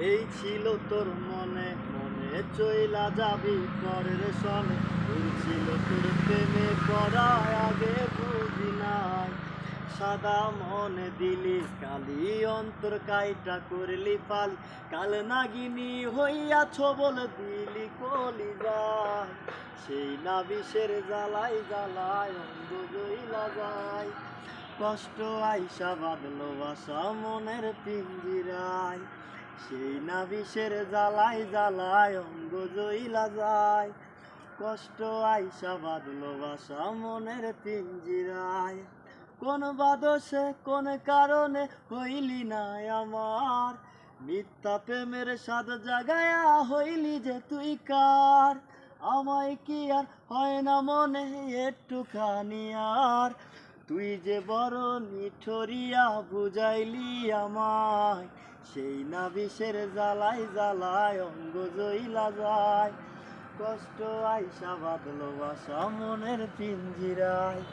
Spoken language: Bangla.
এই ছিল তোর মনে মনে চইলা যাবি পরের সনে, এই ছিল তোর প্রেমে পড়া আগে বুঝি নাই। সাদা মনে দিলি কালি অন্তর কাইটা করলি ফালি, কাল নাগিনী হইয়াছ বলে দিলি কলি যায়। সেই না বিষের জ্বালাই জ্বালায় অঙ্গ জইলা যায়। কষ্ট আইসা বাঁধলো বাসা মনের পিঞ্জিরায়, সেই না বিষের জ্বালাই জ্বালায় অঙ্গ জইলা যায়। কষ্ট আইসা বাঁধলো বাসা মনের পিঞ্জিরায়। কোন বাদসে কোন কারণে হইলি না আমার, মিথ্যা প্রেমের স্বাদ জাগায়া হইলি যে তুই কার। আমায় কি আর হয় না মনে একটুখানি আর, তুই যে বড় নিঠুরিয়া বুঝাইলি আমায়। সেই না বিষের জ্বালাই জ্বালায় অঙ্গ জইলা যায়। কষ্ট আইসা বাঁধলো বাসা মনের পিঞ্জিরায়।